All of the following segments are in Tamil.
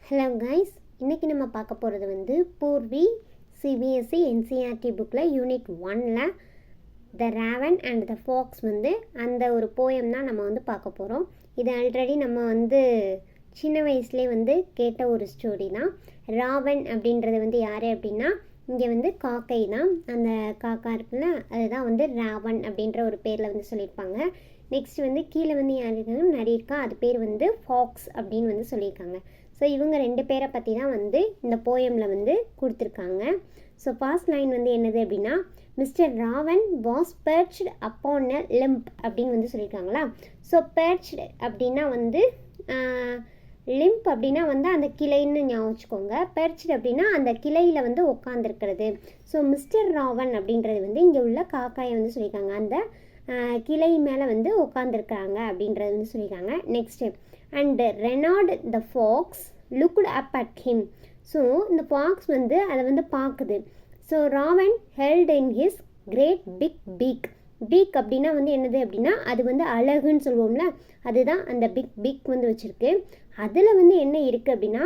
ஹலோ கைஸ், இன்றைக்கி நம்ம பார்க்க போகிறது வந்து பூர்வி சிபிஎஸ்சி என்சிஆர்டி புக்கில் யூனிட் 1ல் த ராவன் அண்ட் த ஃபாக்ஸ் வந்து அந்த ஒரு போயம் தான் நம்ம வந்து பார்க்க போகிறோம். இது ஆல்ரெடி நம்ம வந்து சின்ன வயசுலேயே வந்து கேட்ட ஒரு ஸ்டோரி தான். ராவன் அப்படின்றது வந்து யார் அப்படின்னா, இங்கே வந்து காக்கை தான். அந்த காக்கா இருக்குல்ல, அதுதான் வந்து ராவன் அப்படின்ற ஒரு பேரில் வந்து சொல்லியிருப்பாங்க. நெக்ஸ்ட் வந்து கீழே வந்து யார் இருக்காங்க, நிறைய இருக்கா, அது பேர் வந்து ஃபாக்ஸ் அப்படின்னு வந்து சொல்லியிருக்காங்க. ஸோ இவங்க ரெண்டு பேரை பற்றி தான் வந்து இந்த போயமில் வந்து கொடுத்துருக்காங்க. ஸோ ஃபர்ஸ்ட் லைன் வந்து என்னது அப்படின்னா, Mister Raven was perched upon a limb அப்படின்னு வந்து சொல்லியிருக்காங்களா. ஸோ பெர்ச்டு அப்படின்னா வந்து லிம்ப் அப்படின்னா வந்து அந்த கிளைன்னு ஞாபகம் வச்சுக்கோங்க. பெர்ச்டு அப்படின்னா அந்த கிளையில் வந்து உட்காந்துருக்கிறது. ஸோ மிஸ்டர் ராவன் அப்படின்றது வந்து இங்கே உள்ள காக்காயை வந்து சொல்லியிருக்காங்க, அந்த கிளை மேலே வந்து உட்காந்துருக்காங்க அப்படின்றது வந்து சொல்லியிருக்காங்க. Next and Reynard the fox looked up at him. So இந்த ஃபாக்ஸ் வந்து அதை வந்து பார்க்குது. So Raven held in his great big beak. Beak அப்படின்னா வந்து என்னது அப்படின்னா, அது வந்து அழகுன்னு சொல்லுவோம்ல, அதுதான் அந்த பிக் வந்து வச்சுருக்கு. அதில் வந்து என்ன இருக்குது அப்படின்னா,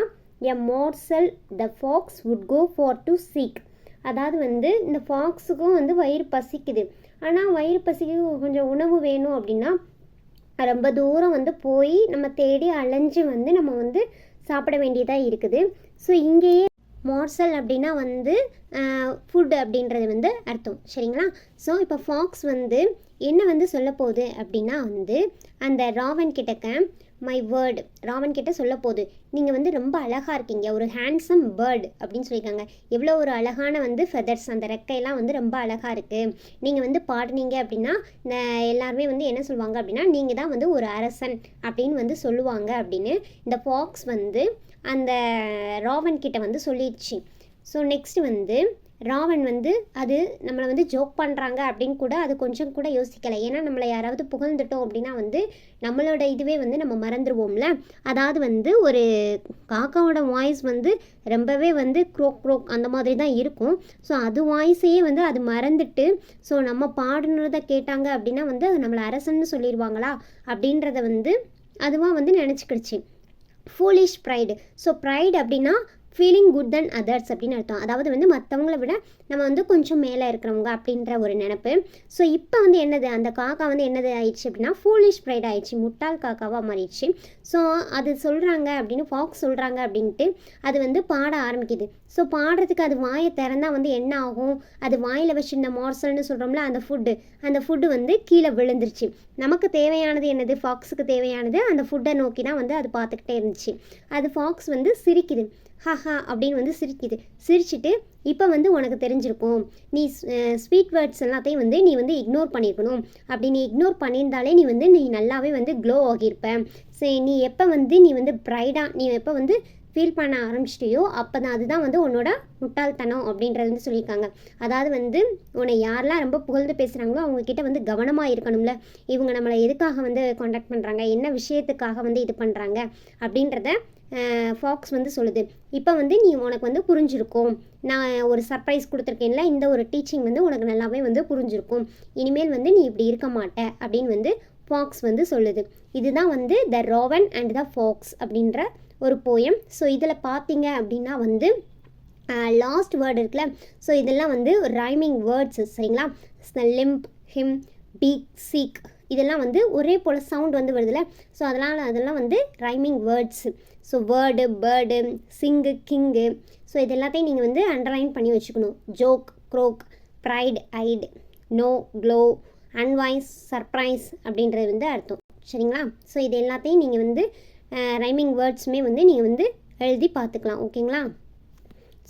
a morsel the fox would go far to seek. அதாவது வந்து இந்த ஃபாக்ஸுக்கும் வந்து வயிறு பசிக்குது. ஆனால் வயிறு பசிக்கு கொஞ்சம் உணவு வேணும் அப்படின்னா ரொம்ப தூரம் வந்து போய் நம்ம தேடி அலைஞ்சு வந்து நம்ம வந்து சாப்பிட வேண்டியதாக இருக்குது. ஸோ இங்கேயே மோர்சல் அப்படின்னா வந்து ஃபுட் அப்படின்றது வந்து அர்த்தம், சரிங்களா. ஸோ இப்போ ஃபாக்ஸ் வந்து என்ன வந்து சொல்ல போகுது அப்படின்னா வந்து, அந்த ராவன் கிட்டக்க மை வேர்டு, ராவன் கிட்ட சொல்ல போகுது, நீங்கள் வந்து ரொம்ப அழகாக இருக்கீங்க, ஒரு ஹேண்ட்ஸம் பேர்டு அப்படின்னு சொல்லியிருக்காங்க. எவ்வளோ ஒரு அழகான வந்து ஃபெதர்ஸ், அந்த ரெக்கையெல்லாம் வந்து ரொம்ப அழகாக இருக்குது. நீங்கள் வந்து பாடினீங்க அப்படின்னா எல்லாருமே வந்து என்ன சொல்லுவாங்க அப்படின்னா, நீங்கள் தான் வந்து ஒரு அரசன் அப்படின்னு வந்து சொல்லுவாங்க அப்படின்னு இந்த ஃபாக்ஸ் வந்து அந்த ராவன் கிட்ட வந்து சொல்லிடுச்சு. ஸோ நெக்ஸ்ட் வந்து ராவன் வந்து அது நம்மளை வந்து ஜோக் பண்ணுறாங்க அப்படின்னு கூட அது கொஞ்சம் கூட யோசிக்கலை. ஏன்னா நம்மளை யாராவது புகழ்ந்துட்டோம் அப்படின்னா வந்து நம்மளோட இதுவே வந்து நம்ம மறந்துடுவோம்ல. அதாவது வந்து ஒரு காக்காவோட வாய்ஸ் வந்து ரொம்பவே வந்து க்ரோக் க்ரோக் அந்த மாதிரி தான் இருக்கும். ஸோ அது வாய்ஸையே வந்து அது மறந்துட்டு, ஸோ நம்ம பாடுனதை கேட்டாங்க அப்படின்னா வந்து அது நம்மளை அரசன்னு சொல்லிடுவாங்களா அப்படின்றத வந்து அதுவாக வந்து நினச்சிக்கிடுச்சு. Foolish pride. ஸோ ப்ரைடு அப்படின்னா ஃபீலிங் குட் தென் அதர்ஸ் அப்படின்னு அர்த்தம். அதாவது வந்து மற்றவங்களை விட நம்ம வந்து கொஞ்சம் மேலே இருக்கிறவங்க அப்படின்ற ஒரு நினப்பு. ஸோ இப்போ வந்து என்னது, அந்த காக்கா வந்து என்னது ஆயிடுச்சு அப்படின்னா ஃபூலிஷ் ப்ரைட் ஆயிடுச்சு, முட்டாள் காக்காவாக மாறிடுச்சு. ஸோ அது சொல்கிறாங்க அப்படின்னு ஃபாக்ஸ் சொல்கிறாங்க அப்படின்ட்டு அது வந்து பாட ஆரம்பிக்குது. ஸோ பாடுறதுக்கு அது வாயை திறந்தால் வந்து என்ன ஆகும், அது வாயில் வச்சுருந்த மார்சல்னு சொல்கிறோம்ல, அந்த ஃபுட்டு வந்து கீழே விழுந்துருச்சு. நமக்கு தேவையானது என்னது, ஃபாக்ஸுக்கு தேவையானது அந்த ஃபுட்டை நோக்கி தான் வந்து அது பார்த்துக்கிட்டே இருந்துச்சு. அது ஃபாக்ஸ் வந்து சிரிக்குது, ஹஹா அப்படின்னு வந்து சிரிச்சிட்டு, இப்போ வந்து உனக்கு தெரிஞ்சிருக்கும், நீ ஸ்வீட் வேர்ட்ஸ் எல்லாத்தையும் வந்து நீ வந்து இக்னோர் பண்ணியிருக்கணும். அப்படி நீ இக்னோர் பண்ணியிருந்தாலே நீ நல்லாவே வந்து க்ளோ ஆகியிருப்ப. சரி, நீ எப்போ வந்து நீ வந்து ப்ரைடாக நீ எப்போ வந்து ஃபீல் பண்ண ஆரம்பிச்சிட்டியோ அப்போ தான் அதுதான் வந்து உன்னோட முட்டாள்தனம் அப்படின்றது வந்து சொல்லியிருக்காங்க. அதாவது வந்து உன்னை யாரெல்லாம் ரொம்ப புகழ்ந்து பேசுகிறாங்களோ அவங்கக்கிட்ட வந்து கவனமாக இருக்கணும்ல. இவங்க நம்மளை எதுக்காக வந்து காண்டாக்ட் பண்ணுறாங்க, என்ன விஷயத்துக்காக வந்து இது பண்ணுறாங்க அப்படின்றத ஃபாக்ஸ் வந்து சொல்லுது. இப்போ வந்து நீ உனக்கு வந்து புரிஞ்சிருக்கும், நான் ஒரு சர்ப்ரைஸ் கொடுத்துருக்கேன்ல, இந்த ஒரு டீச்சிங் வந்து உனக்கு நல்லாவே வந்து புரிஞ்சிருக்கும், இனிமேல் வந்து நீ இப்படி இருக்க மாட்ட அப்படின்னு வந்து ஃபாக்ஸ் வந்து சொல்லுது. இதுதான் வந்து த ராவன் அண்ட் த ஃபாக்ஸ் அப்படின்ற ஒரு போயம். ஸோ இதில் பார்த்தீங்க அப்படின்னா வந்து லாஸ்ட் வேர்டு இருக்குல்ல, ஸோ இதெல்லாம் வந்து ரைமிங் வேர்ட்ஸு, சரிங்களா. லிம்ப், ஹிம், பீக், சீக் இதெல்லாம் வந்து ஒரே போல் சவுண்ட் வந்து வருதுல்ல. ஸோ அதெல்லாம் வந்து rhyming words. So word, bird, sing, king, so இது எல்லாத்தையும் நீங்கள் வந்து அண்டர்லைன் பண்ணி வச்சுக்கணும். Joke, croak, pride, eyed, no, glow, unwise, surprise அப்படின்றது வந்து அர்த்தம், சரிங்களா. ஸோ இது எல்லாத்தையும் நீங்கள் வந்து ரைமிங் வேர்ட்ஸுமே வந்து நீங்கள் வந்து எழுதி பார்த்துக்கலாம், ஓகேங்களா.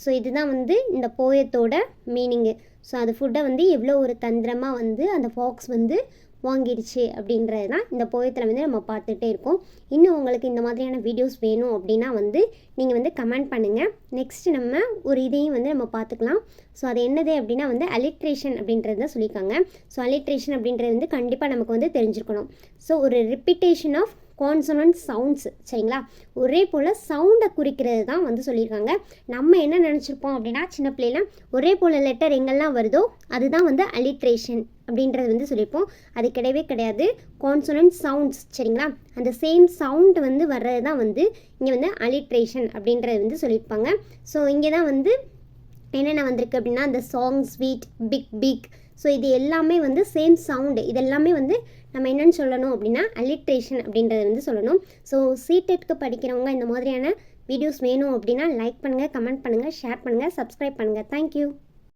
ஸோ இதுதான் வந்து இந்த போயத்தோட மீனிங்கு. ஸோ அது ஃபுட்டை வந்து எவ்வளோ ஒரு தந்திரமாக வந்து அந்த ஃபாக்ஸ் வந்து வாங்கிடுச்சு அப்படின்றது தான் இந்த போயத்தில் வந்து நம்ம பார்த்துட்டே இருக்கோம். இன்னும் உங்களுக்கு இந்த மாதிரியான வீடியோஸ் வேணும் அப்படின்னா வந்து நீங்கள் வந்து கமெண்ட் பண்ணுங்கள். நெக்ஸ்ட்டு நம்ம ஒரு இதையும் வந்து நம்ம பார்த்துக்கலாம். ஸோ அது என்னது அப்படின்னா வந்து அலிட்ரேஷன் அப்படின்றது தான் சொல்லியிருக்காங்க. ஸோ அலிட்ரேஷன் அப்படின்றது வந்து கண்டிப்பாக நமக்கு வந்து தெரிஞ்சிருக்கணும். ஸோ ஒரு ரிப்பீட்டேஷன் ஆஃப் கான்சனன்ட் சவுண்ட்ஸ். சரிங்களா, ஒரே போல் சவுண்டை குறிக்கிறது தான் வந்து சொல்லியிருக்காங்க. நம்ம என்ன நினச்சிருப்போம் அப்படின்னா சின்ன பிள்ளைலாம் ஒரே போல் லெட்டர் எங்கெல்லாம் வருதோ அதுதான் வந்து அலிட்ரேஷன் அப்படின்றது வந்து சொல்லியிருப்போம். அது கிடையவே கிடையாது. கான்சனன்ட் சவுண்ட்ஸ், சரிங்களா, அந்த சேம் சவுண்ட் வந்து வர்றது தான் வந்து இங்கே வந்து அலிட்ரேஷன் அப்படின்றது வந்து சொல்லியிருப்பாங்க. ஸோ இங்கே தான் வந்து என்னென்ன வந்திருக்கு அப்படின்னா அந்த song, sweet, big big, so இது எல்லாமே வந்து சேம் சவுண்டு. இதெல்லாமே வந்து நம்ம என்னென்னு சொல்லணும் அப்படின்னா அலிட்ரேஷன் அப்படின்றத வந்து சொல்லணும். ஸோ சிடெட்க்கு படிக்கிறவங்க இந்த மாதிரியான வீடியோஸ் வேணும் அப்படின்னா லைக் பண்ணுங்கள், கமெண்ட் பண்ணுங்கள், ஷேர் பண்ணுங்கள், சப்ஸ்கிரைப் பண்ணுங்கள். தேங்க்யூ.